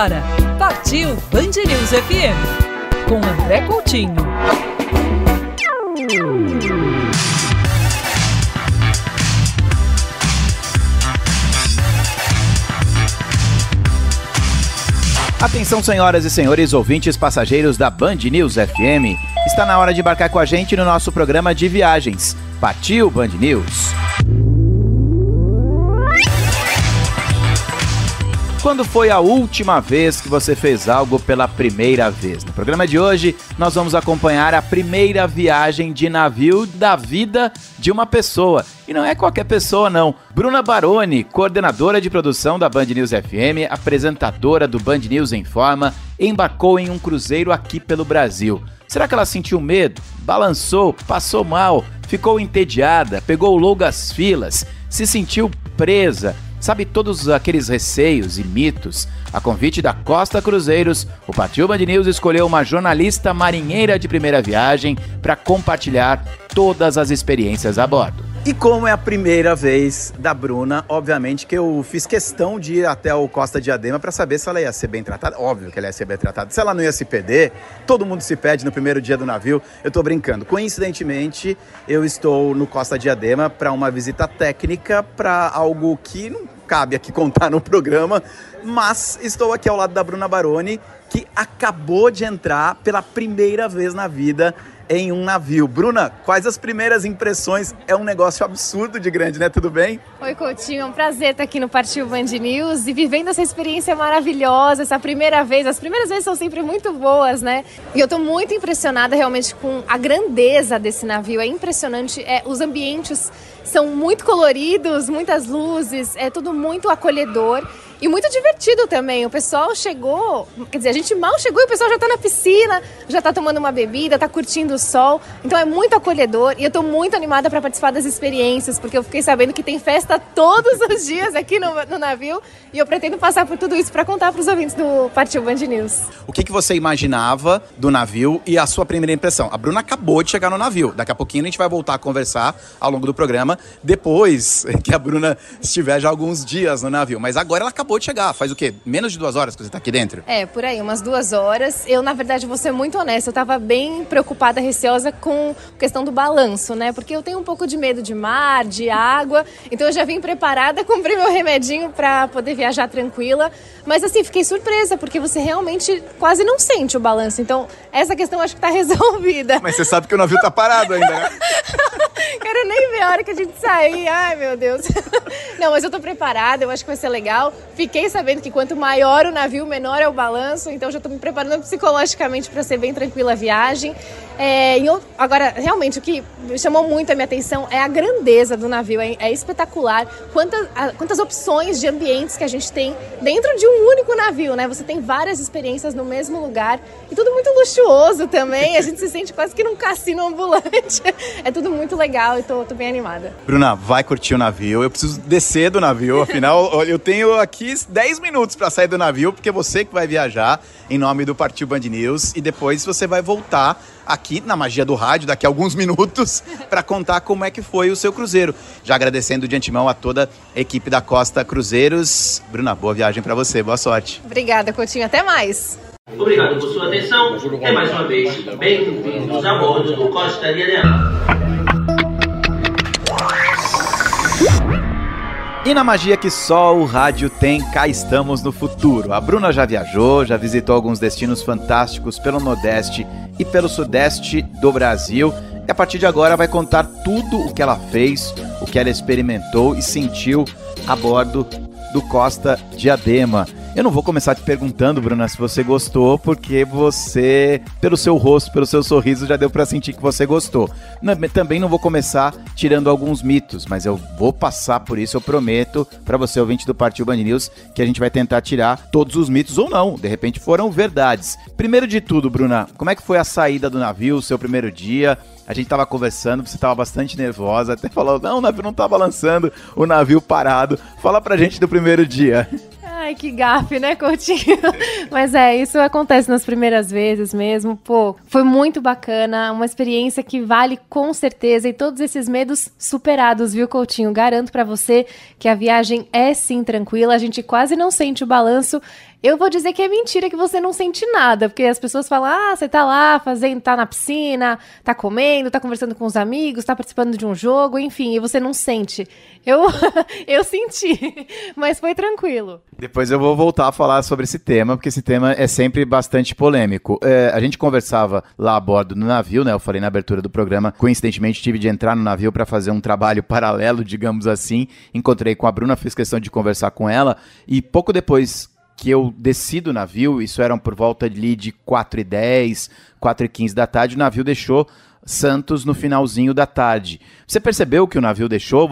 agora, Partiu Band News FM, com André Coutinho. Atenção, senhoras e senhores ouvintes passageiros da Band News FM. Está na hora de embarcar com a gente no nosso programa de viagens. Partiu Band News. Quando foi a última vez que você fez algo pela primeira vez? No programa de hoje, nós vamos acompanhar a primeira viagem de navio da vida de uma pessoa. E não é qualquer pessoa, não. Bruna Baroni, coordenadora de produção da Band News FM, apresentadora do Band News em Forma, embarcou em um cruzeiro aqui pelo Brasil. Será que ela sentiu medo? Balançou? Passou mal? Ficou entediada? Pegou longas filas? Se sentiu presa? Sabe todos aqueles receios e mitos? A convite da Costa Cruzeiros, o Partiu Band News escolheu uma jornalista marinheira de primeira viagem para compartilhar todas as experiências a bordo. E como é a primeira vez da Bruna, obviamente que eu fiz questão de ir até o Costa Diadema para saber se ela ia ser bem tratada. Óbvio que ela ia ser bem tratada. Se ela não ia se perder, todo mundo se perde no primeiro dia do navio. Eu tô brincando. Coincidentemente, eu estou no Costa Diadema para uma visita técnica para algo que não cabe aqui contar no programa, mas estou aqui ao lado da Bruna Baroni, que acabou de entrar pela primeira vez na vida em um navio. Bruna, quais as primeiras impressões? É um negócio absurdo de grande, né? Tudo bem? Oi, Coutinho. É um prazer estar aqui no Partiu Band News e vivendo essa experiência maravilhosa, essa primeira vez. As primeiras vezes são sempre muito boas, né? E eu tô muito impressionada realmente com a grandeza desse navio. É impressionante. Os ambientes são muito coloridos, muitas luzes, é tudo muito acolhedor. E muito divertido também. O pessoal chegou, quer dizer, a gente mal chegou e o pessoal já tá na piscina, já tá tomando uma bebida, tá curtindo o sol. Então é muito acolhedor e eu tô muito animada para participar das experiências, porque eu fiquei sabendo que tem festa todos os dias aqui no navio e eu pretendo passar por tudo isso para contar para os ouvintes do Partiu Band News. O que você imaginava do navio e a sua primeira impressão? A Bruna acabou de chegar no navio. Daqui a pouquinho a gente vai voltar a conversar ao longo do programa, depois que a Bruna estiver já alguns dias no navio. Mas agora ela acabou de chegar. Faz o quê? Menos de 2 horas que você tá aqui dentro? Por aí, umas 2 horas. Eu, na verdade, vou ser muito honesta, eu tava bem preocupada, receosa com a questão do balanço, né? Porque eu tenho um pouco de medo de mar, de água, então eu já vim preparada, comprei meu remedinho pra poder viajar tranquila. Mas assim, fiquei surpresa, porque você realmente quase não sente o balanço. Então, essa questão acho que tá resolvida. Mas você sabe que o navio tá parado ainda, né? Quero nem ver a hora que a gente sair. Ai, meu Deus. Não, mas eu tô preparada, eu acho que vai ser legal. Fiquei sabendo que quanto maior o navio, menor é o balanço. Então já tô me preparando psicologicamente para ser bem tranquila a viagem. Agora, realmente, o que chamou muito a minha atenção é a grandeza do navio. É espetacular. Quantas opções de ambientes que a gente tem dentro de um único navio, né? Você tem várias experiências no mesmo lugar. E tudo muito luxuoso também. A gente se sente quase que num cassino ambulante. É tudo muito legal e tô bem animada. Bruna, vai curtir o navio. Eu preciso descer do navio, afinal eu tenho aqui 10 minutos para sair do navio, porque você que vai viajar em nome do Partiu Band News e depois você vai voltar aqui na magia do rádio daqui a alguns minutos para contar como é que foi o seu cruzeiro. Já agradecendo de antemão a toda a equipe da Costa Cruzeiros. Bruna, boa viagem para você, boa sorte. Obrigada, Coutinho, até mais. Obrigado por sua atenção e mais uma vez, bem-vindos a bordo do Costa Diadema. E na magia que só o rádio tem, cá estamos no futuro. A Bruna já viajou, já visitou alguns destinos fantásticos pelo Nordeste e pelo Sudeste do Brasil. E a partir de agora vai contar tudo o que ela fez, o que ela experimentou e sentiu a bordo do Costa Diadema. Eu não vou começar te perguntando, Bruna, se você gostou, porque você, pelo seu rosto, pelo seu sorriso, já deu pra sentir que você gostou. Também não vou começar tirando alguns mitos, mas eu vou passar por isso, eu prometo, pra você, ouvinte do Partiu Band News, que a gente vai tentar tirar todos os mitos ou não, de repente foram verdades. Primeiro de tudo, Bruna, como é que foi a saída do navio, o seu primeiro dia? A gente tava conversando, você tava bastante nervosa, até falou, não, o navio não tá balançando, o navio parado. Fala pra gente do primeiro dia. Ai, que gafe, né, Coutinho? Mas isso acontece nas primeiras vezes mesmo. Pô, foi muito bacana, uma experiência que vale com certeza e todos esses medos superados, viu, Coutinho? Garanto pra você que a viagem é sim tranquila, a gente quase não sente o balanço Eu vou dizer que é mentira que você não sente nada, porque as pessoas falam, você tá lá fazendo, tá na piscina, tá comendo, tá conversando com os amigos, tá participando de um jogo, enfim, e você não sente. Eu senti, mas foi tranquilo. Depois eu vou voltar a falar sobre esse tema, porque esse tema é sempre bastante polêmico. A gente conversava lá a bordo no navio, né? Eu falei na abertura do programa, coincidentemente tive de entrar no navio para fazer um trabalho paralelo, digamos assim. Encontrei com a Bruna, fiz questão de conversar com ela, e pouco depois que eu desci do navio, isso eram por volta ali de 4h10, 4h15 da tarde, o navio deixou Santos no finalzinho da tarde. Você percebeu que o navio deixou?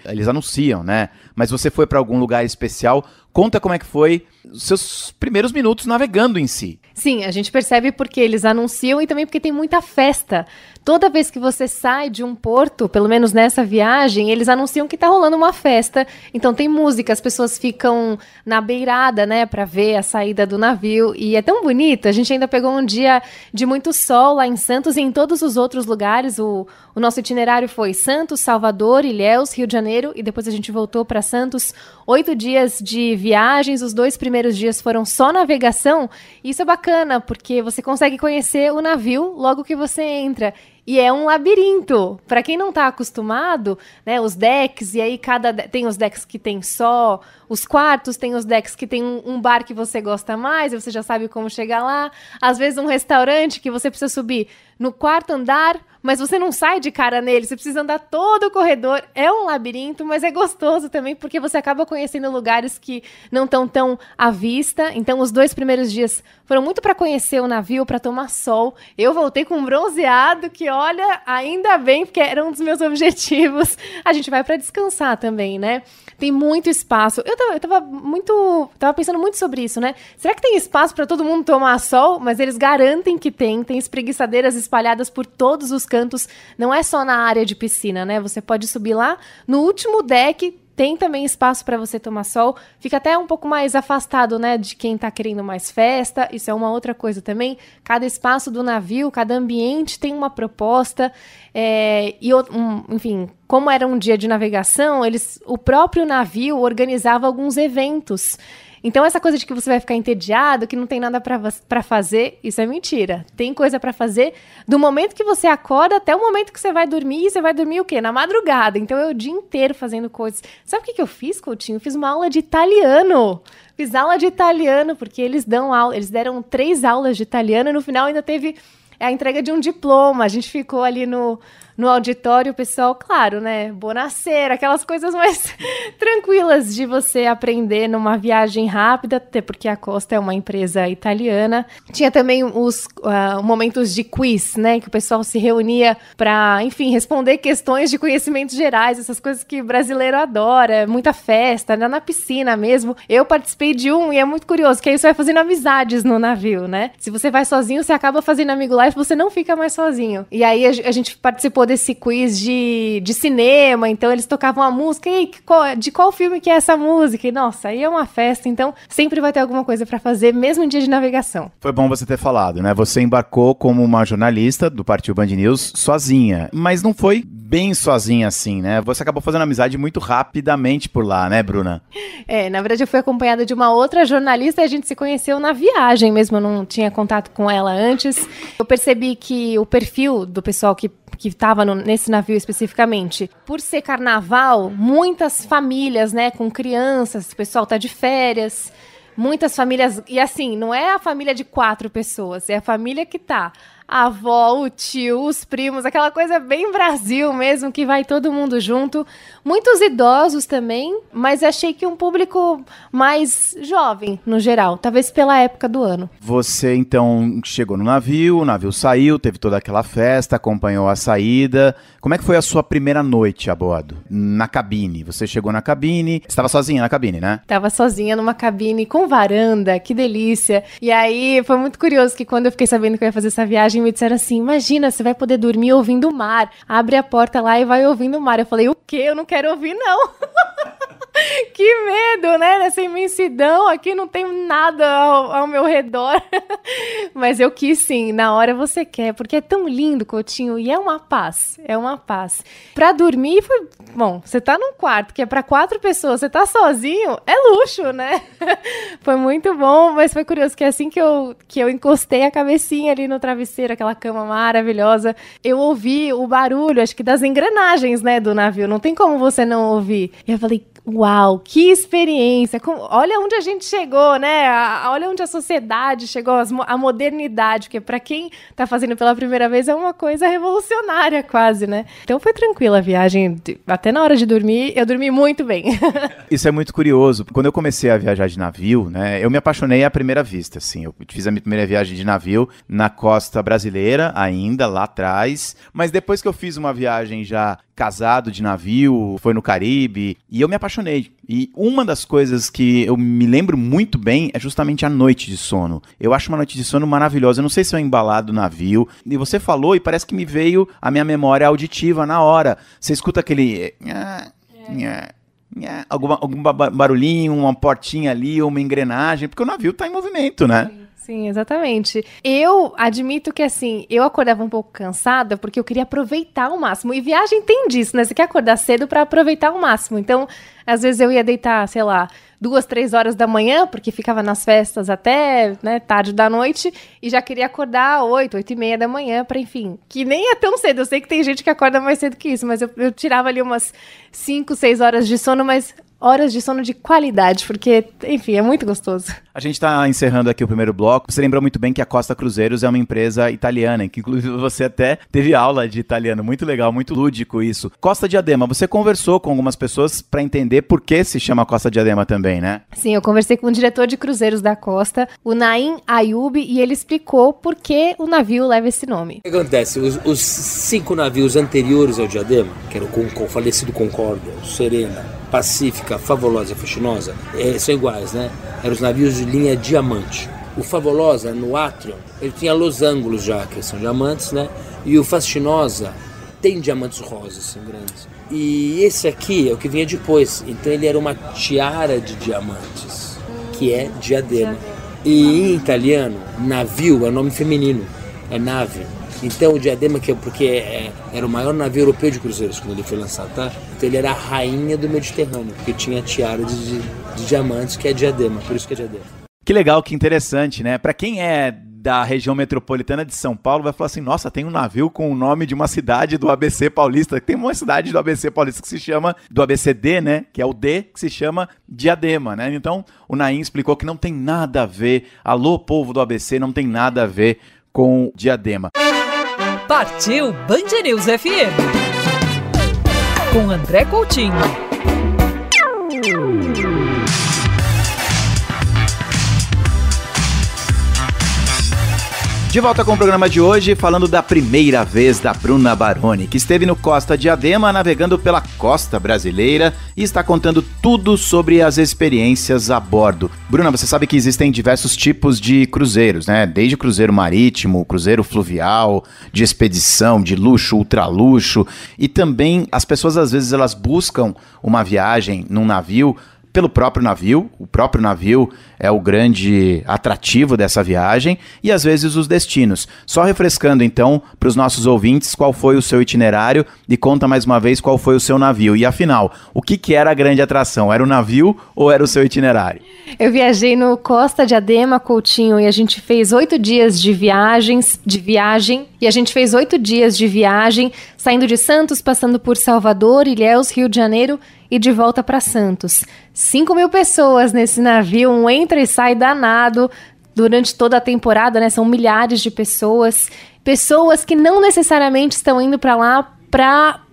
Eles anunciam, né? Mas você foi para algum lugar especial? Conta como é que foi os seus primeiros minutos navegando em si. Sim, a gente percebe porque eles anunciam e também porque tem muita festa. Toda vez que você sai de um porto, pelo menos nessa viagem, eles anunciam que tá rolando uma festa. Então tem música, as pessoas ficam na beirada, né, para ver a saída do navio. E é tão bonito, a gente ainda pegou um dia de muito sol lá em Santos e em todos os outros lugares. O nosso itinerário foi Santos, Salvador, Ilhéus, Rio de Janeiro e depois a gente voltou para Santos. 8 dias de viagens, os 2 primeiros dias foram só navegação. Isso é bacana, porque você consegue conhecer o navio logo que você entra. E é um labirinto. Para quem não está acostumado, né, os decks, e aí tem os decks que tem só os quartos, tem os decks que tem um bar que você gosta mais, e você já sabe como chegar lá. Às vezes um restaurante que você precisa subir no 4º andar, mas você não sai de cara nele, você precisa andar todo o corredor. É um labirinto, mas é gostoso também, porque você acaba conhecendo lugares que não estão tão à vista. Então, os 2 primeiros dias foram muito para conhecer o navio, para tomar sol. Eu voltei com um bronzeado que, olha, ainda bem, porque era um dos meus objetivos. A gente vai para descansar também, né? Tem muito espaço. Eu tava pensando muito sobre isso, né? Será que tem espaço para todo mundo tomar sol? Mas eles garantem que tem espreguiçadeiras espalhadas por todos os cantos, não é só na área de piscina, né? Você pode subir lá no último deck, tem também espaço para você tomar sol, fica até um pouco mais afastado, né, de quem tá querendo mais festa. Isso é uma outra coisa também. Cada espaço do navio, cada ambiente tem uma proposta, enfim, como era um dia de navegação, o próprio navio organizava alguns eventos. Então, essa coisa de que você vai ficar entediado, que não tem nada para fazer, isso é mentira. Tem coisa para fazer do momento que você acorda até o momento que você vai dormir. E você vai dormir o quê? Na madrugada. Então, eu o dia inteiro fazendo coisas. Sabe o que eu fiz, Coutinho? Eu fiz uma aula de italiano. Fiz aula de italiano, porque eles deram 3 aulas de italiano e no final ainda teve a entrega de um diploma. A gente ficou ali no auditório, o pessoal, claro, né, buonasera, aquelas coisas mais tranquilas de você aprender numa viagem rápida, até porque a Costa é uma empresa italiana. Tinha também os momentos de quiz, né, que o pessoal se reunia para, enfim, responder questões de conhecimentos gerais, essas coisas que o brasileiro adora, muita festa, né, na piscina mesmo. Eu participei de um e é muito curioso, que aí você vai fazendo amizades no navio, né? Se você vai sozinho, você acaba fazendo amigo lá e você não fica mais sozinho. E aí a gente participou desse quiz de cinema, então eles tocavam a música, e de qual filme que é essa música? E nossa, aí é uma festa, então sempre vai ter alguma coisa para fazer, mesmo em dia de navegação. Foi bom você ter falado, né? Você embarcou como uma jornalista do Partiu Band News sozinha, mas não foi bem sozinha assim, né? Você acabou fazendo amizade muito rapidamente por lá, né, Bruna? Na verdade eu fui acompanhada de uma outra jornalista e a gente se conheceu na viagem mesmo, eu não tinha contato com ela antes. Eu percebi que o perfil do pessoal que estava nesse navio especificamente, por ser carnaval, muitas famílias, né, com crianças, o pessoal tá de férias, muitas famílias, e assim, não é a família de 4 pessoas, é a família que tá a avó, o tio, os primos, aquela coisa bem Brasil mesmo, que vai todo mundo junto. Muitos idosos também, mas achei que um público mais jovem, no geral, talvez pela época do ano. Você, então, chegou no navio, o navio saiu, teve toda aquela festa, acompanhou a saída. Como é que foi a sua primeira noite a bordo? Na cabine. Você chegou na cabine, você estava sozinha na cabine, né? Tava sozinha numa cabine com varanda, que delícia. E aí, foi muito curioso que quando eu fiquei sabendo que eu ia fazer essa viagem, me disseram assim, imagina, você vai poder dormir ouvindo o mar. Abre a porta lá e vai ouvindo o mar. Eu falei, o quê? Eu não quero ouvir, não. Que medo, né? Nessa imensidão, aqui não tem nada ao meu redor. Mas eu quis sim, na hora você quer, porque é tão lindo, Coutinho, e é uma paz. Pra dormir, foi... Bom, você tá num quarto que é pra 4 pessoas, você tá sozinho, é luxo, né? Foi muito bom, mas foi curioso que assim que eu encostei a cabecinha ali no travesseiro, aquela cama maravilhosa, eu ouvi o barulho, acho que das engrenagens, né, do navio. Não tem como você não ouvir. E eu falei, uau, que experiência! Olha onde a gente chegou, né? Olha onde a sociedade chegou, a modernidade, porque para quem tá fazendo pela primeira vez é uma coisa revolucionária quase, né? Então foi tranquila a viagem, até na hora de dormir, eu dormi muito bem. Isso é muito curioso. Quando eu comecei a viajar de navio, né, eu me apaixonei à primeira vista, assim. Eu fiz a minha primeira viagem de navio na costa brasileira, ainda lá atrás, mas depois que eu fiz uma viagem já casado de navio, foi no Caribe, e eu me apaixonei. E uma das coisas que eu me lembro muito bem é justamente a noite de sono. Eu acho uma noite de sono maravilhosa. Eu não sei se é embalado no navio. E você falou e parece que me veio a minha memória auditiva na hora. Você escuta aquele... algum barulhinho, uma portinha ali, uma engrenagem, porque o navio tá em movimento, né? Sim, exatamente. Eu admito que, assim, eu acordava um pouco cansada porque eu queria aproveitar ao máximo. E viagem tem disso, né? Você quer acordar cedo para aproveitar ao máximo. Então, às vezes eu ia deitar, sei lá, 2, 3 horas da manhã, porque ficava nas festas até, né, tarde da noite, e já queria acordar 8, 8 e meia da manhã, para, enfim, que nem é tão cedo. Eu sei que tem gente que acorda mais cedo que isso, mas eu tirava ali umas 5, 6 horas de sono, mas horas de sono de qualidade, porque, enfim, é muito gostoso. A gente está encerrando aqui o primeiro bloco. Você lembrou muito bem que a Costa Cruzeiros é uma empresa italiana, que inclusive você até teve aula de italiano. Muito legal, muito lúdico isso. Costa Diadema, você conversou com algumas pessoas para entender por que se chama Costa Diadema também, né? Sim, eu conversei com o diretor de cruzeiros da Costa, o Naim Ayub, e ele explicou por que o navio leva esse nome. O que acontece? Os 5 navios anteriores ao Diadema, que era o falecido Concórdia, o Serena, Pacífica, Favolosa e Faxinosa, são iguais, né? Eram os navios de linha diamante. O Favolosa, no átrio, ele tinha losângulos já, que são diamantes, né? E o Faxinosa tem diamantes rosas, são grandes. E esse aqui é o que vinha depois. Então ele era uma tiara de diamantes, que é diadema. E em italiano, navio é nome feminino, é nave. Então o Diadema, era o maior navio europeu de cruzeiros quando ele foi lançado, tá? Então ele era a rainha do Mediterrâneo, porque tinha tiara de diamantes, que é Diadema, por isso que é Diadema. Que legal, que interessante, né? Pra quem é da região metropolitana de São Paulo, vai falar assim, nossa, tem um navio com o nome de uma cidade do ABC Paulista. Tem uma cidade do ABC Paulista que se chama, do ABCD, né? Que é o D, que se chama Diadema, né? Então, o Naim explicou que não tem nada a ver, alô, povo do ABC, não tem nada a ver com Diadema. Partiu Band News FM com André Coutinho. De volta com o programa de hoje, falando da primeira vez da Bruna Baroni, que esteve no Costa Diadema navegando pela costa brasileira e está contando tudo sobre as experiências a bordo. Bruna, você sabe que existem diversos tipos de cruzeiros, né? Desde cruzeiro marítimo, cruzeiro fluvial, de expedição, de luxo, ultraluxo, e também as pessoas às vezes elas buscam uma viagem num navio pelo próprio navio. O próprio navio é o grande atrativo dessa viagem e às vezes os destinos. Só refrescando então para os nossos ouvintes qual foi o seu itinerário e conta mais uma vez qual foi o seu navio. E afinal, o que era a grande atração? Era o navio ou era o seu itinerário? Eu viajei no Costa Diadema, Coutinho, e a gente fez 8 dias de viagem, e a gente fez 8 dias de viagem, saindo de Santos, passando por Salvador, Ilhéus, Rio de Janeiro e de volta para Santos. 5.000 pessoas nesse navio, um entra e sai danado durante toda a temporada, né? São milhares de pessoas que não necessariamente estão indo para lá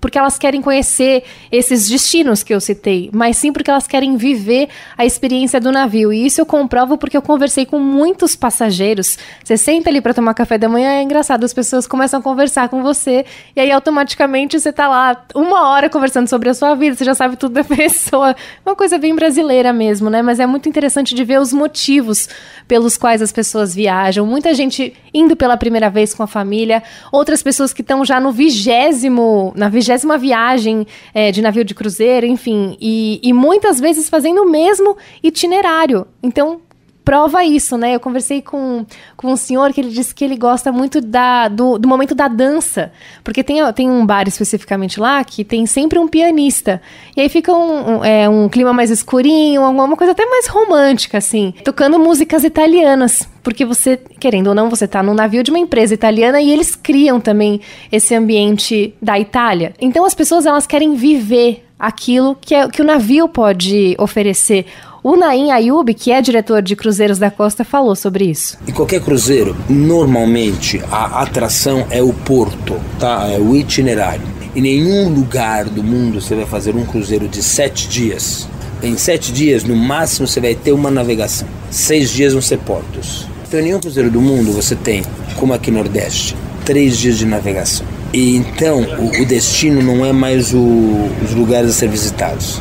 porque elas querem conhecer esses destinos que eu citei, mas sim porque elas querem viver a experiência do navio. E isso eu comprovo porque eu conversei com muitos passageiros. Você senta ali para tomar café da manhã, é engraçado, as pessoas começam a conversar com você, e aí automaticamente você tá lá 1 hora conversando sobre a sua vida, você já sabe tudo da pessoa. Uma coisa bem brasileira mesmo, né? Mas é muito interessante de ver os motivos pelos quais as pessoas viajam. Muita gente indo pela primeira vez com a família, outras pessoas que estão já na 20ª 30ª viagem de navio de cruzeiro, enfim, e muitas vezes fazendo o mesmo itinerário. Então, prova isso, né? Eu conversei com um senhor que ele disse que ele gosta muito do momento da dança, porque tem um bar especificamente lá que tem sempre um pianista, e aí fica um clima mais escurinho, alguma coisa até mais romântica, assim, tocando músicas italianas, porque você, querendo ou não, você tá num navio de uma empresa italiana e eles criam também esse ambiente da Itália. Então as pessoas, elas querem viver aquilo que o navio pode oferecer. O Naim Ayub, que é diretor de cruzeiros da Costa, falou sobre isso. Em qualquer cruzeiro, normalmente a atração é o porto, tá? É o itinerário. Em nenhum lugar do mundo você vai fazer um cruzeiro de 7 dias. Em 7 dias, no máximo, você vai ter uma navegação. 6 dias vão ser portos. Então, em nenhum cruzeiro do mundo você tem, como aqui no Nordeste, 3 dias de navegação. E então, o destino não é mais os lugares a ser visitados.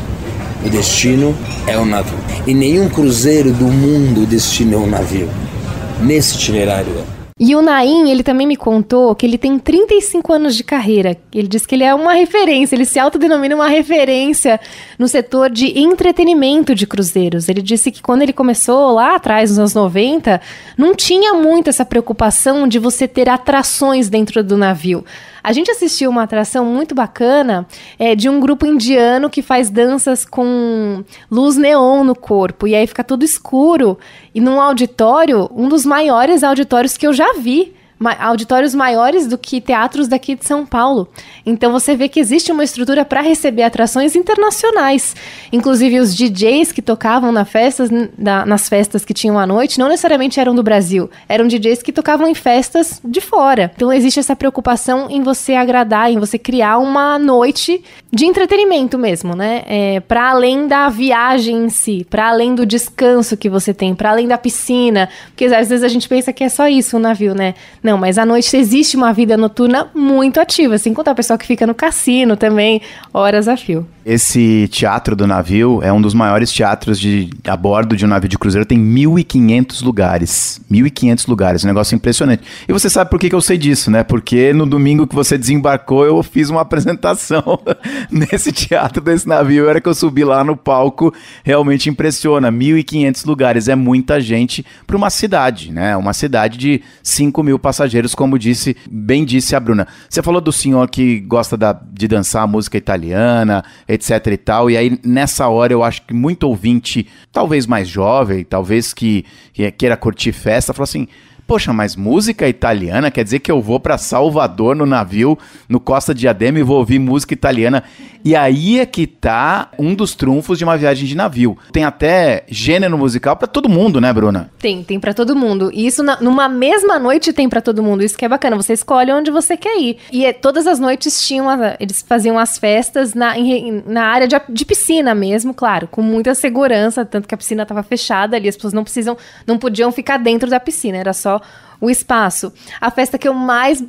O destino é o navio. Em nenhum cruzeiro do mundo o destino é um navio. Nesse itinerário é. E o Naim, ele também me contou que ele tem 35 anos de carreira. Ele diz que ele é uma referência, ele se autodenomina uma referência no setor de entretenimento de cruzeiros. Ele disse que quando ele começou lá atrás, nos anos 90, não tinha muito essa preocupação de você ter atrações dentro do navio. A gente assistiu uma atração muito bacana de um grupo indiano que faz danças com luz neon no corpo. E aí fica tudo escuro. E num auditório, um dos maiores auditórios que eu já vi. Auditórios maiores do que teatros daqui de São Paulo. Então você vê que existe uma estrutura para receber atrações internacionais. Inclusive os DJs que tocavam nas festas que tinham à noite, não necessariamente eram do Brasil, eram DJs que tocavam em festas de fora. Então existe essa preocupação em você agradar, em você criar uma noite de entretenimento mesmo, né? Para além da viagem em si, para além do descanso que você tem, para além da piscina, porque às vezes a gente pensa que é só isso o navio, né? Não, mas à noite existe uma vida noturna muito ativa, sem contar o pessoal que fica no cassino também, horas a fio. Esse teatro do navio é um dos maiores teatros a bordo de um navio de cruzeiro, tem 1.500 lugares. 1.500 lugares, um negócio impressionante. E você sabe por que eu sei disso, né? Porque no domingo que você desembarcou, eu fiz uma apresentação nesse teatro desse navio. A hora que eu subi lá no palco, realmente impressiona. 1.500 lugares, é muita gente para uma cidade, né? Uma cidade de 5.000 passageiros, como bem disse a Bruna. Você falou do senhor que gosta de dançar música italiana, etc e tal, e aí nessa hora eu acho que muito ouvinte, talvez mais jovem, talvez que queira curtir festa, falou assim: poxa, mas música italiana quer dizer que eu vou para Salvador no navio, no Costa de Diadema, e vou ouvir música italiana. E aí é que tá um dos trunfos de uma viagem de navio. Tem até gênero musical para todo mundo, né, Bruna? Tem para todo mundo. E isso numa mesma noite tem para todo mundo. Isso que é bacana, você escolhe onde você quer ir. E todas as noites eles faziam as festas na área de piscina mesmo, claro, com muita segurança, tanto que a piscina estava fechada ali, as pessoas não podiam ficar dentro da piscina, era só o espaço. A festa que eu mais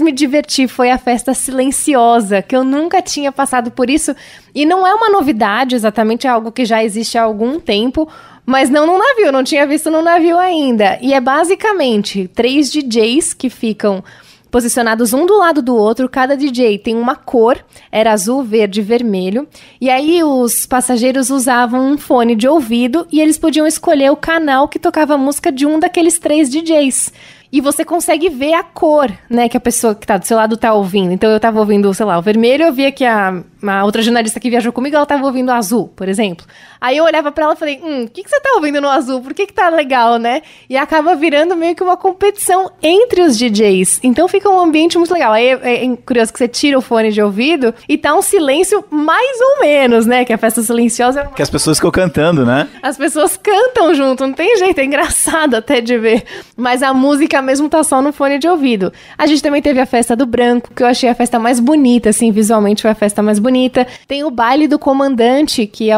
me diverti foi a festa silenciosa, que eu nunca tinha passado por isso, e não é uma novidade, exatamente, é algo que já existe há algum tempo, mas não num navio, não tinha visto num navio ainda. E é basicamente 3 DJs que ficam posicionados um do lado do outro, cada DJ tem uma cor, era azul, verde e vermelho, e aí os passageiros usavam um fone de ouvido e eles podiam escolher o canal que tocava a música de um daqueles 3 DJs. E você consegue ver a cor, né, que a pessoa que tá do seu lado tá ouvindo. Então eu tava ouvindo, sei lá, o vermelho, eu via que a outra jornalista que viajou comigo, ela tava ouvindo o azul, por exemplo. Aí eu olhava pra ela e falei, o que você tá ouvindo no azul? Por que tá legal, né? E acaba virando meio que uma competição entre os DJs. Então fica um ambiente muito legal. Aí é curioso que você tira o fone de ouvido e tá um silêncio mais ou menos, né? Que a festa silenciosa... Que as pessoas ficam cantando, né? As pessoas cantam junto, não tem jeito, é engraçado até de ver. Mas a música mesmo tá só no fone de ouvido. A gente também teve a festa do branco, que eu achei a festa mais bonita, assim, visualmente foi a festa mais bonita. Tem o baile do comandante, que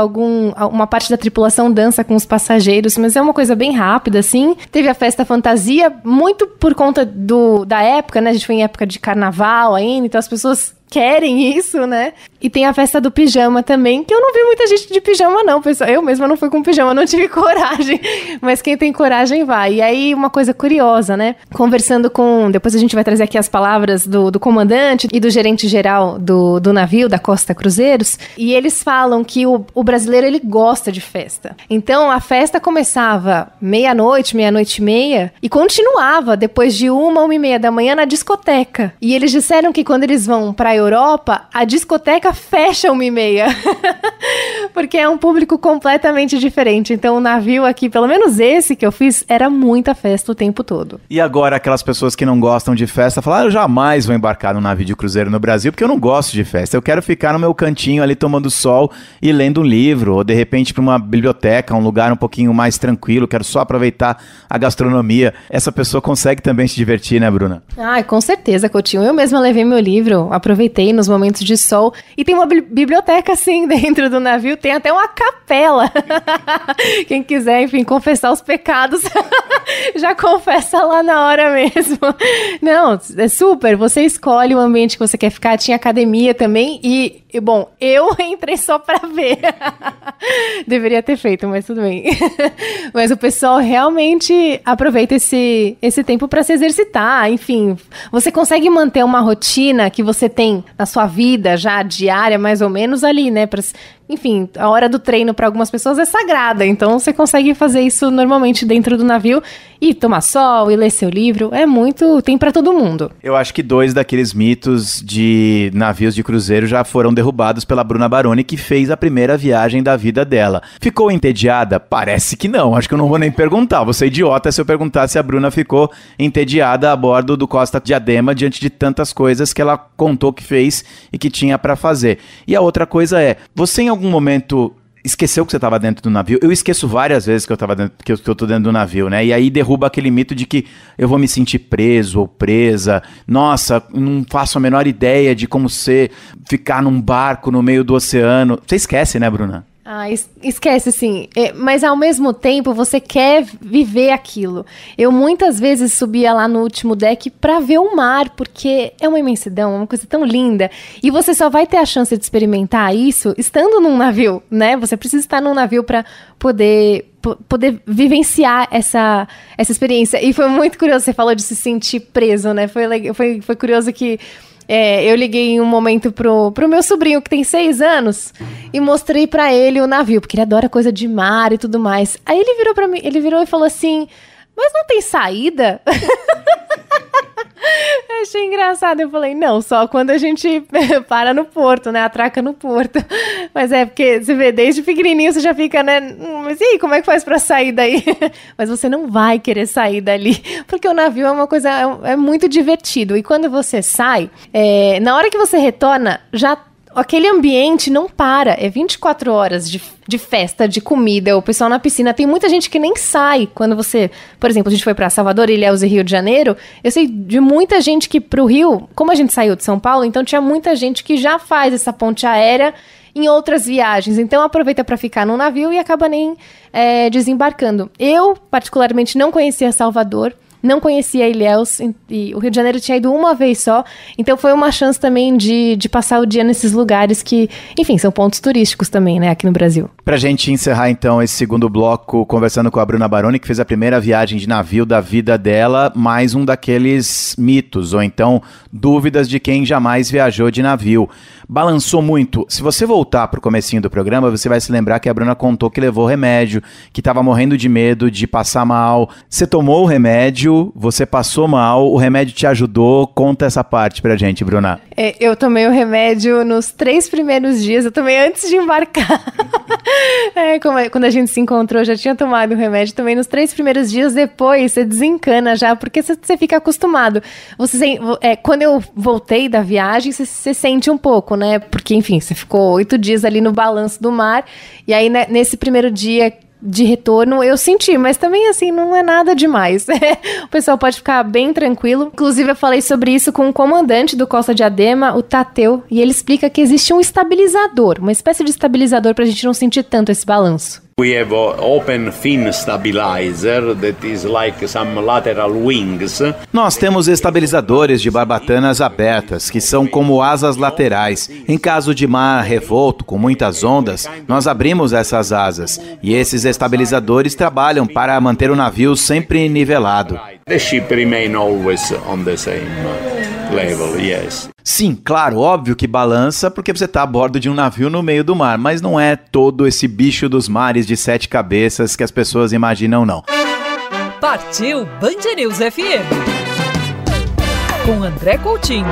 uma parte da tripulação dança com os passageiros, mas é uma coisa bem rápida, assim. Teve a festa fantasia, muito por conta da época, né? A gente foi em época de carnaval ainda, então as pessoas querem isso, né? E tem a festa do pijama também, que eu não vi muita gente de pijama não, pessoal. Eu mesma não fui com pijama, não tive coragem. Mas quem tem coragem vai. E aí, uma coisa curiosa, né? Conversando com... Depois a gente vai trazer aqui as palavras do comandante e do gerente geral do navio, da Costa Cruzeiros. E eles falam que o brasileiro, ele gosta de festa. Então, a festa começava meia-noite, meia-noite e meia, e continuava depois de 1h da manhã na discoteca. E eles disseram que quando eles vão pra Europa, a discoteca fecha 1h30. Porque é um público completamente diferente. Então o navio aqui, pelo menos esse que eu fiz, era muita festa o tempo todo. E agora aquelas pessoas que não gostam de festa falam, eu jamais vou embarcar num navio de cruzeiro no Brasil porque eu não gosto de festa. Eu quero ficar no meu cantinho ali tomando sol e lendo um livro, ou de repente para uma biblioteca, um lugar um pouquinho mais tranquilo, quero só aproveitar a gastronomia. Essa pessoa consegue também se divertir, né, Bruna? Ai, com certeza, Coutinho. Eu mesma levei meu livro, aproveitei nos momentos de sol. E tem uma biblioteca, assim, dentro do navio. Tem até uma capela. Quem quiser, enfim, confessar os pecados, já confessa lá na hora mesmo. Não, é super. Você escolhe o ambiente que você quer ficar. Tinha academia também. E bom, eu entrei só pra ver. Deveria ter feito, mas tudo bem. Mas o pessoal realmente aproveita esse tempo pra se exercitar. Enfim, você consegue manter uma rotina que você tem na sua vida já diária, mais ou menos ali, né? Enfim, a hora do treino para algumas pessoas é sagrada, então você consegue fazer isso normalmente dentro do navio e tomar sol e ler seu livro, tem para todo mundo. Eu acho que 2 daqueles mitos de navios de cruzeiro já foram derrubados pela Bruna Baroni, que fez a primeira viagem da vida dela. Ficou entediada? Parece que não, acho que eu não vou nem perguntar, vou ser idiota se eu perguntar se a Bruna ficou entediada a bordo do Costa Diadema diante de tantas coisas que ela contou que fez e que tinha para fazer. E a outra coisa é, você em algum momento esqueceu que você estava dentro do navio? Eu esqueço várias vezes que eu tô dentro do navio, né? E aí derruba aquele mito de que eu vou me sentir preso ou presa. Nossa, não faço a menor ideia de como ficar num barco no meio do oceano. Você esquece, né, Bruna? Ah, esquece, sim. Mas ao mesmo tempo você quer viver aquilo. Eu muitas vezes subia lá no último deck pra ver o mar, porque é uma imensidão, é uma coisa tão linda. E você só vai ter a chance de experimentar isso estando num navio, né? Você precisa estar num navio pra poder vivenciar essa experiência. E foi muito curioso, você falou de se sentir preso, né? Foi curioso que eu liguei em um momento pro meu sobrinho, que tem 6 anos, e mostrei pra ele o navio, porque ele adora coisa de mar e tudo mais. Aí ele virou pra mim, e falou assim, mas não tem saída? Eu achei engraçado, eu falei, não, só quando a gente para no porto, né, atraca no porto. Mas porque você vê, desde pequenininho você já fica, né, mas e aí, como é que faz pra sair daí? Mas você não vai querer sair dali, porque o navio é uma coisa, é muito divertido. E quando você sai, na hora que você retorna, já aquele ambiente não para, é 24 horas de festa, de comida, o pessoal na piscina, tem muita gente que nem sai quando você, por exemplo, a gente foi pra Salvador, Ilhéus e Rio de Janeiro, eu sei de muita gente que pro Rio, como a gente saiu de São Paulo, então tinha muita gente que já faz essa ponte aérea em outras viagens, então aproveita para ficar no navio e acaba nem desembarcando. Eu, particularmente, não conhecia Salvador, não conhecia Ilhéus, e o Rio de Janeiro tinha ido uma vez só, então foi uma chance também de passar o dia nesses lugares que, enfim, são pontos turísticos também, né, aqui no Brasil. Pra gente encerrar então esse segundo bloco conversando com a Bruna Baroni, que fez a primeira viagem de navio da vida dela, mais um daqueles mitos, ou então dúvidas de quem jamais viajou de navio. Balançou muito. Se você voltar pro comecinho do programa, você vai se lembrar que a Bruna contou que levou remédio, que tava morrendo de medo de passar mal. Você tomou o remédio, você passou mal, o remédio te ajudou. Conta essa parte pra gente, Bruna. Eu tomei o remédio nos 3 primeiros dias, eu tomei antes de embarcar. Quando a gente se encontrou, eu já tinha tomado o remédio, tomei nos 3 primeiros dias, depois você desencana já, porque você fica acostumado. Quando eu voltei da viagem, você sente um pouco, né? Porque, enfim, você ficou 8 dias ali no balanço do mar, e aí, né, nesse primeiro dia de retorno eu senti, mas também assim, não é nada demais. O pessoal pode ficar bem tranquilo. Inclusive eu falei sobre isso com o comandante do Costa Diadema, o Tateu, e ele explica que existe um estabilizador, uma espécie de estabilizador pra gente não sentir tanto esse balanço. We have an open fin stabilizer that is like some lateral wings. Nós temos estabilizadores de barbatanas abertas, que são como asas laterais. Em caso de mar revolto, com muitas ondas, nós abrimos essas asas. E esses estabilizadores trabalham para manter o navio sempre nivelado. The ship remain always on the same level, yes. Sim, claro, óbvio que balança porque você está a bordo de um navio no meio do mar, mas não é todo esse bicho dos mares de 7 cabeças que as pessoas imaginam, não. Partiu Band News FM com André Coutinho.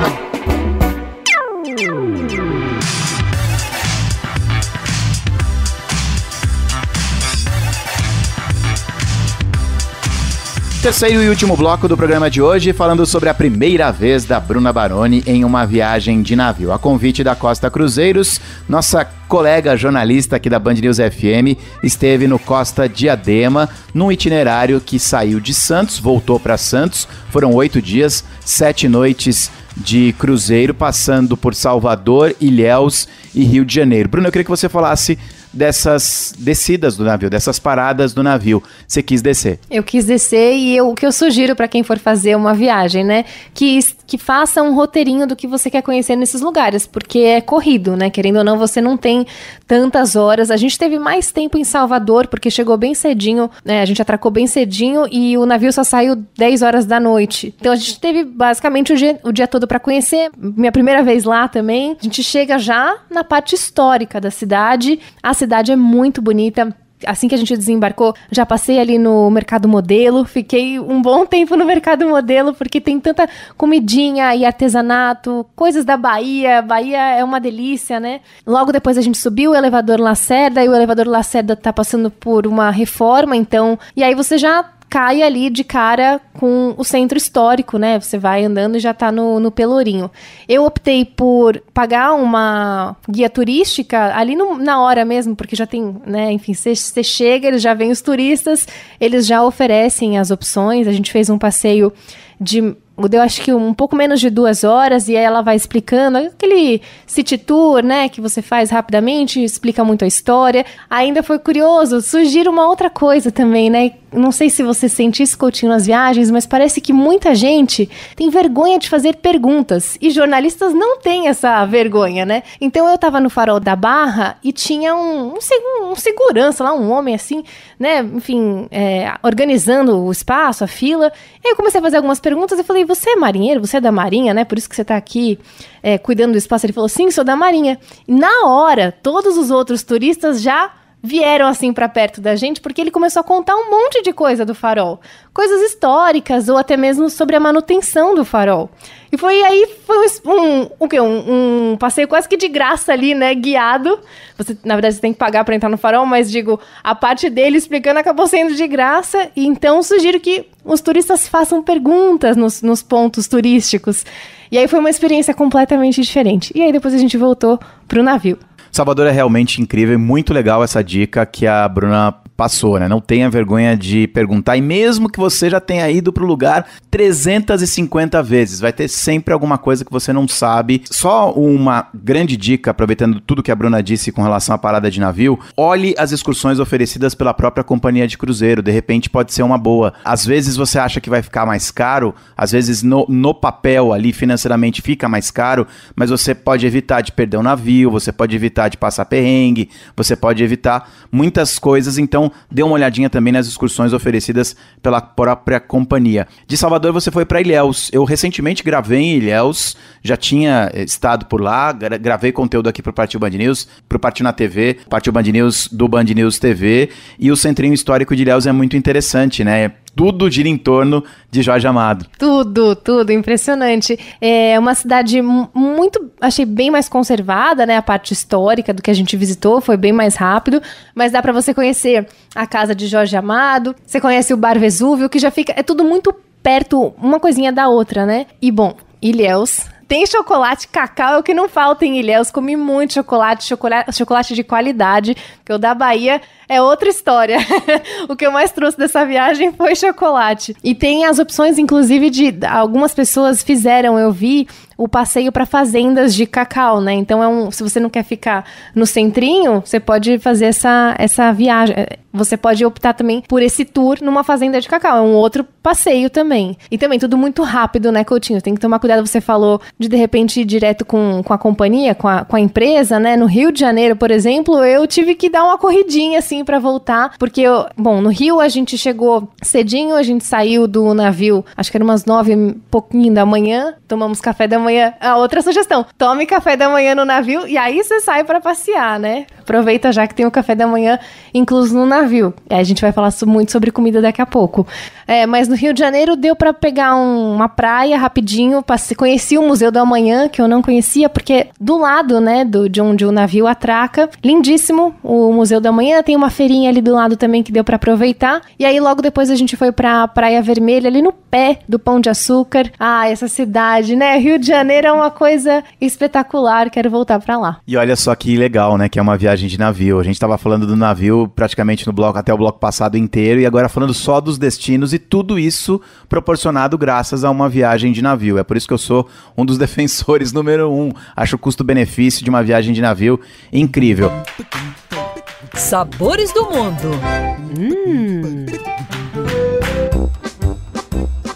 Terceiro e último bloco do programa de hoje, falando sobre a primeira vez da Bruna Baroni em uma viagem de navio. A convite da Costa Cruzeiros, nossa colega jornalista aqui da Band News FM esteve no Costa Diadema, num itinerário que saiu de Santos, voltou para Santos. Foram 8 dias, 7 noites de cruzeiro, passando por Salvador, Ilhéus e Rio de Janeiro. Bruna, eu queria que você falasse dessas descidas do navio, dessas paradas do navio. Você quis descer? Eu quis descer e o que eu sugiro para quem for fazer uma viagem, né? Que faça um roteirinho do que você quer conhecer nesses lugares, porque é corrido, né? Querendo ou não, você não tem tantas horas. A gente teve mais tempo em Salvador, porque chegou bem cedinho, né? A gente atracou bem cedinho e o navio só saiu 10 horas da noite. Então a gente teve basicamente o dia todo para conhecer. Minha primeira vez lá também. A gente chega já na parte histórica da cidade. A cidade é muito bonita. Assim que a gente desembarcou, já passei ali no Mercado Modelo, fiquei um bom tempo no Mercado Modelo, porque tem tanta comidinha e artesanato, coisas da Bahia. Bahia é uma delícia, né? Logo depois a gente subiu o elevador Lacerda, e o elevador Lacerda tá passando por uma reforma, então... E aí você já cai ali de cara com o centro histórico, né? Você vai andando e já tá no Pelourinho. Eu optei por pagar uma guia turística ali na hora mesmo, porque já tem, né? Enfim, você chega, eles já vêm os turistas, eles já oferecem as opções. A gente fez um passeio deu acho que um pouco menos de 2 horas, e aí ela vai explicando, aquele city tour, né, que você faz rapidamente, explica muito a história. Ainda foi curioso, sugiro uma outra coisa também, né, não sei se você sente isso, Coutinho, nas viagens, mas parece que muita gente tem vergonha de fazer perguntas, e jornalistas não têm essa vergonha, né. Então eu tava no Farol da Barra e tinha um segurança lá, um homem assim, né, enfim, organizando o espaço, a fila. E aí eu comecei a fazer algumas perguntas e falei, você é marinheiro? Você é da Marinha, né? Por isso que você tá aqui cuidando do espaço. Ele falou, sim, sou da Marinha. E na hora, todos os outros turistas já vieram assim pra perto da gente, porque ele começou a contar um monte de coisa do farol. Coisas históricas, ou até mesmo sobre a manutenção do farol. E foi um passeio quase que de graça ali, né, guiado. Na verdade, você tem que pagar para entrar no farol, mas digo, a parte dele explicando acabou sendo de graça. E então, sugiro que os turistas façam perguntas nos pontos turísticos. E aí foi uma experiência completamente diferente. E aí depois a gente voltou pro navio. Salvador é realmente incrível e muito legal essa dica que a Bruna passou, né? Não tenha vergonha de perguntar, e mesmo que você já tenha ido pro lugar 350 vezes, vai ter sempre alguma coisa que você não sabe. Só uma grande dica, aproveitando tudo que a Bruna disse com relação à parada de navio, olhe as excursões oferecidas pela própria companhia de cruzeiro, de repente pode ser uma boa. Às vezes você acha que vai ficar mais caro, às vezes no papel ali financeiramente fica mais caro, mas você pode evitar de perder o navio, você pode evitar de passar perrengue, você pode evitar muitas coisas, então dê uma olhadinha também nas excursões oferecidas pela própria companhia. De Salvador você foi para Ilhéus. Eu recentemente gravei em Ilhéus, já tinha estado por lá, gravei conteúdo aqui pro Partiu Band News, pro Partiu na TV, Partiu Band News do Band News TV, e o centrinho histórico de Ilhéus é muito interessante, né? Tudo gira em torno de Jorge Amado. Tudo, impressionante. É uma cidade muito, achei bem mais conservada, né? A parte histórica do que a gente visitou foi bem mais rápido, mas dá pra você conhecer a casa de Jorge Amado, você conhece o Bar Vesúvio, que já fica, é tudo muito perto, uma coisinha da outra, né? E bom, Ilhéus... Tem chocolate, cacau, é o que não falta em Ilhéus. Comi muito chocolate de qualidade, porque o da Bahia é outra história. O que eu mais trouxe dessa viagem foi chocolate. E tem as opções, inclusive, algumas pessoas fizeram, eu vi, o passeio para fazendas de cacau, né? Então se você não quer ficar no centrinho, você pode fazer essa viagem. Você pode optar também por esse tour numa fazenda de cacau. É um outro passeio também. E também tudo muito rápido, né, Coutinho? Tem que tomar cuidado. Você falou de repente ir direto com a companhia, com a empresa, né? No Rio de Janeiro, por exemplo, eu tive que dar uma corridinha, assim, pra voltar. Porque, no Rio a gente chegou cedinho, a gente saiu do navio, acho que era umas 9 e pouquinho da manhã. Tomamos café da manhã. Outra sugestão, tome café da manhã no navio e aí você sai pra passear, né? Aproveita já que tem o café da manhã incluso no navio. A gente vai falar muito sobre comida daqui a pouco. Mas no Rio de Janeiro deu pra pegar uma praia rapidinho. Conheci o Museu do Amanhã, que eu não conhecia, porque do lado, né, de onde o navio atraca, lindíssimo o Museu do Amanhã. Tem uma feirinha ali do lado também que deu pra aproveitar. E aí logo depois a gente foi pra Praia Vermelha, ali no pé do Pão de Açúcar. Essa cidade, né? Rio de Janeiro é uma coisa espetacular. Quero voltar pra lá. E olha só que legal, né? Que é uma viagem de navio. A gente tava falando do navio praticamente no bloco, até o bloco passado inteiro, e agora falando só dos destinos, e tudo isso proporcionado graças a uma viagem de navio. É por isso que eu sou um dos defensores número 1. Acho o custo-benefício de uma viagem de navio incrível. Sabores do mundo.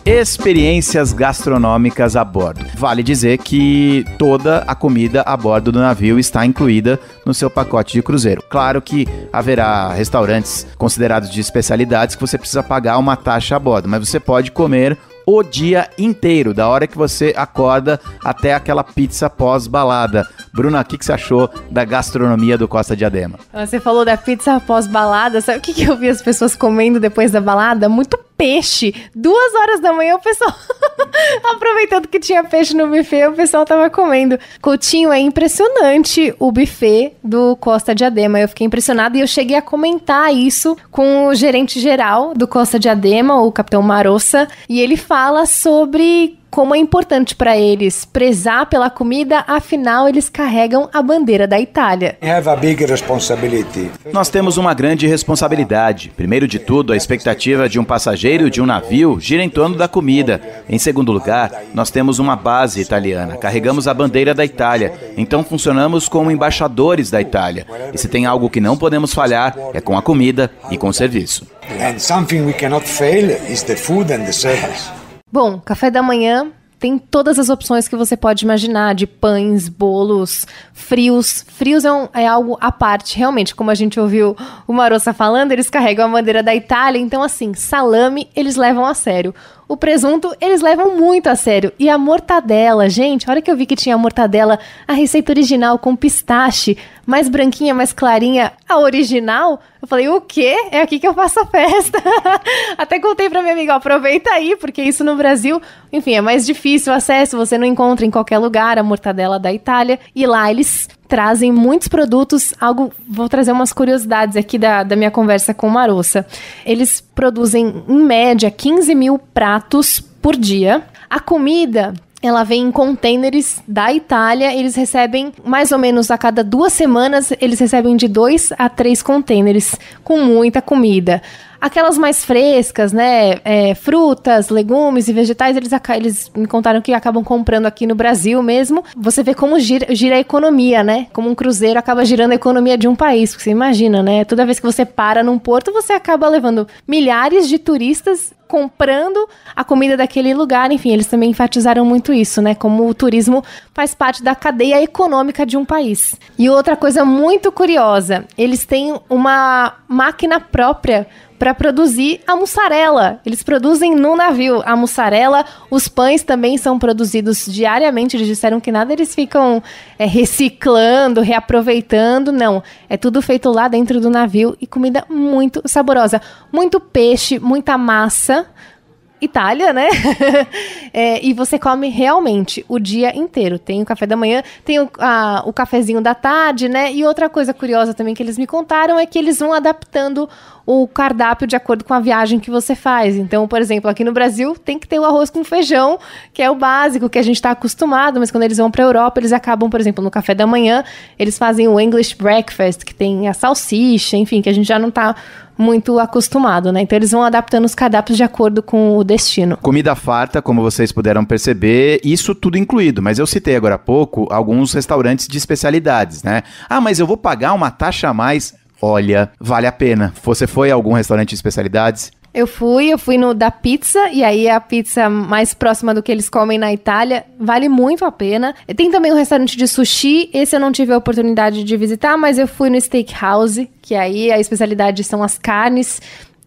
Experiências gastronômicas a bordo. Vale dizer que toda a comida a bordo do navio está incluída no seu pacote de cruzeiro. Claro que haverá restaurantes considerados de especialidades que você precisa pagar uma taxa a bordo, mas você pode comer o dia inteiro, da hora que você acorda até aquela pizza pós-balada. Bruna, o que você achou da gastronomia do Costa Diadema? Você falou da pizza pós-balada, sabe o que eu vi as pessoas comendo depois da balada? Muito peixe. 2 horas da manhã o pessoal, aproveitando que tinha peixe no buffet, o pessoal tava comendo. Coutinho, é impressionante o buffet do Costa Diadema. Eu fiquei impressionada e eu cheguei a comentar isso com o gerente geral do Costa Diadema, o Capitão Marossa, e ele fala sobre como é importante para eles prezar pela comida, afinal eles carregam a bandeira da Itália. Nós temos uma grande responsabilidade. Primeiro de tudo, a expectativa de um passageiro de um navio gira em torno da comida. Em segundo lugar, nós temos uma base italiana. Carregamos a bandeira da Itália. Então funcionamos como embaixadores da Itália. E se tem algo que não podemos falhar, é com a comida e com o serviço. Bom, café da manhã tem todas as opções que você pode imaginar, de pães, bolos, frios. Frios é algo à parte, realmente, como a gente ouviu o Marossa falando, eles carregam a bandeira da Itália, então assim, salame eles levam a sério. O presunto, eles levam muito a sério. E a mortadela, gente, a hora que eu vi que tinha a mortadela, a receita original com pistache, mais branquinha, mais clarinha, a original, eu falei, o quê? É aqui que eu faço a festa. Até contei pra minha amiga, aproveita aí, porque isso no Brasil, enfim, é mais difícil o acesso, você não encontra em qualquer lugar a mortadela da Itália. E lá eles trazem muitos produtos, vou trazer umas curiosidades aqui da minha conversa com o Marossa. Eles produzem, em média, 15 mil pratos por dia. A comida, ela vem em containers da Itália, eles recebem mais ou menos a cada 2 semanas, eles recebem de 2 a 3 containers com muita comida. Aquelas mais frescas, né, frutas, legumes e vegetais, eles me contaram que acabam comprando aqui no Brasil mesmo. Você vê como gira a economia, né? Como um cruzeiro acaba girando a economia de um país, porque você imagina, né? Toda vez que você para num porto, você acaba levando milhares de turistas comprando a comida daquele lugar. Enfim, eles também enfatizaram muito isso, né? Como o turismo faz parte da cadeia econômica de um país. E outra coisa muito curiosa, eles têm uma máquina própria para produzir a mussarela. Eles produzem no navio a mussarela, os pães também são produzidos diariamente. Eles disseram que nada eles ficam reciclando, reaproveitando, não. É tudo feito lá dentro do navio e comida muito saborosa. Muito peixe, muita massa. Itália, né? E você come realmente o dia inteiro. Tem o café da manhã, tem o cafezinho da tarde, né? E outra coisa curiosa também que eles me contaram é que eles vão adaptando o cardápio de acordo com a viagem que você faz. Então, por exemplo, aqui no Brasil tem que ter o arroz com feijão, que é o básico, que a gente está acostumado, mas quando eles vão para a Europa, eles acabam, por exemplo, no café da manhã, eles fazem o English Breakfast, que tem a salsicha, enfim, que a gente já não está muito acostumado, né? Então eles vão adaptando os cardápios de acordo com o destino. Comida farta, como vocês puderam perceber, isso tudo incluído. Mas eu citei agora há pouco alguns restaurantes de especialidades, né? Ah, mas eu vou pagar uma taxa a mais? Olha, vale a pena. Você foi a algum restaurante de especialidades? Eu fui no da pizza, e aí a pizza mais próxima do que eles comem na Itália, vale muito a pena. Tem também um restaurante de sushi, esse eu não tive a oportunidade de visitar, mas eu fui no Steakhouse, que aí a especialidade são as carnes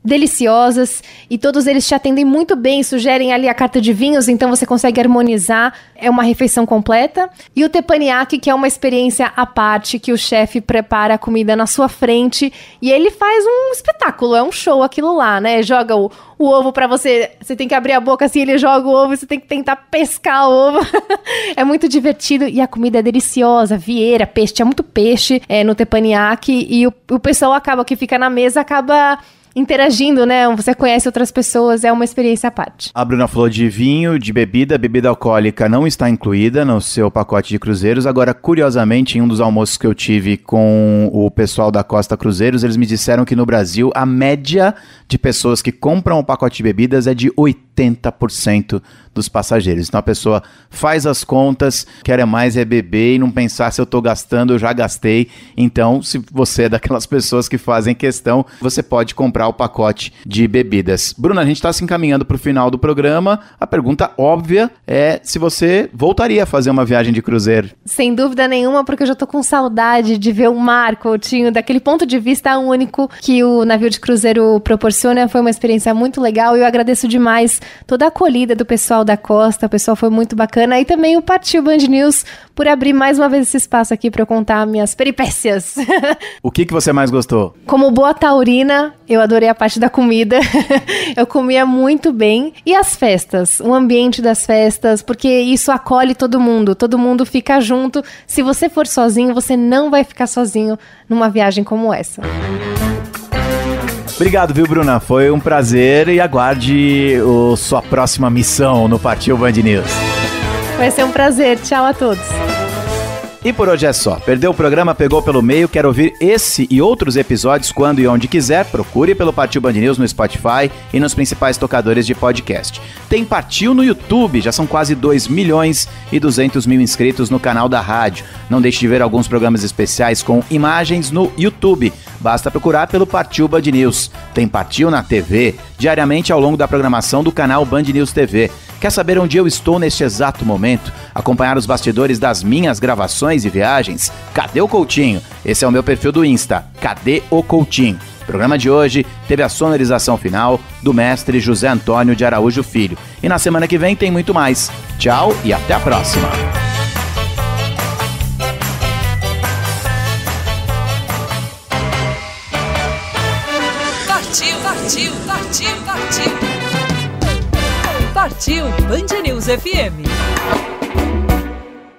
deliciosas, e todos eles te atendem muito bem, sugerem ali a carta de vinhos, então você consegue harmonizar, é uma refeição completa. E o teppanyaki, que é uma experiência à parte, que o chefe prepara a comida na sua frente, e ele faz um espetáculo, é um show aquilo lá, né? Joga o ovo pra você tem que abrir a boca assim, ele joga o ovo e você tem que tentar pescar o ovo. É muito divertido e a comida é deliciosa, vieira, peixe, tinha muito peixe no teppanyaki, e o pessoal que fica na mesa acaba interagindo, né? Você conhece outras pessoas, é uma experiência à parte. A Bruna falou de vinho, de bebida alcoólica não está incluída no seu pacote de cruzeiros. Agora, curiosamente, em um dos almoços que eu tive com o pessoal da Costa Cruzeiros, eles me disseram que no Brasil a média de pessoas que compram o pacote de bebidas é de 80% dos passageiros. Então a pessoa faz as contas, quer mais beber e não pensar se eu tô gastando, eu já gastei. Então, se você é daquelas pessoas que fazem questão, você pode comprar o pacote de bebidas. Bruna, a gente está se encaminhando para o final do programa. A pergunta óbvia é se você voltaria a fazer uma viagem de cruzeiro. Sem dúvida nenhuma, porque eu já tô com saudade de ver o mar, Coutinho, daquele ponto de vista único que o navio de cruzeiro proporciona. Foi uma experiência muito legal e eu agradeço demais toda a acolhida do pessoal da Costa, o pessoal foi muito bacana, e também o Partiu Band News por abrir mais uma vez esse espaço aqui para eu contar minhas peripécias. O que você mais gostou? Como boa taurina, eu adorei a parte da comida, eu comia muito bem, e as festas, o ambiente das festas, porque isso acolhe todo mundo fica junto. Se você for sozinho, você não vai ficar sozinho numa viagem como essa. Obrigado, viu, Bruna? Foi um prazer e aguarde sua próxima missão no Partiu Band News. Vai ser um prazer. Tchau a todos. E por hoje é só. Perdeu o programa, pegou pelo meio, quer ouvir esse e outros episódios quando e onde quiser, procure pelo Partiu Band News no Spotify e nos principais tocadores de podcast. Tem Partiu no YouTube, já são quase 2.200.000 inscritos no canal da rádio. Não deixe de ver alguns programas especiais com imagens no YouTube. Basta procurar pelo Partiu Band News. Tem Partiu na TV, diariamente ao longo da programação do canal Band News TV. Quer saber onde eu estou neste exato momento? Acompanhar os bastidores das minhas gravações e viagens? Cadê o Coutinho? Esse é o meu perfil do Insta, Cadê o Coutinho? O programa de hoje teve a sonorização final do mestre José Antônio de Araújo Filho. E na semana que vem tem muito mais. Tchau e até a próxima! Partiu Band News FM.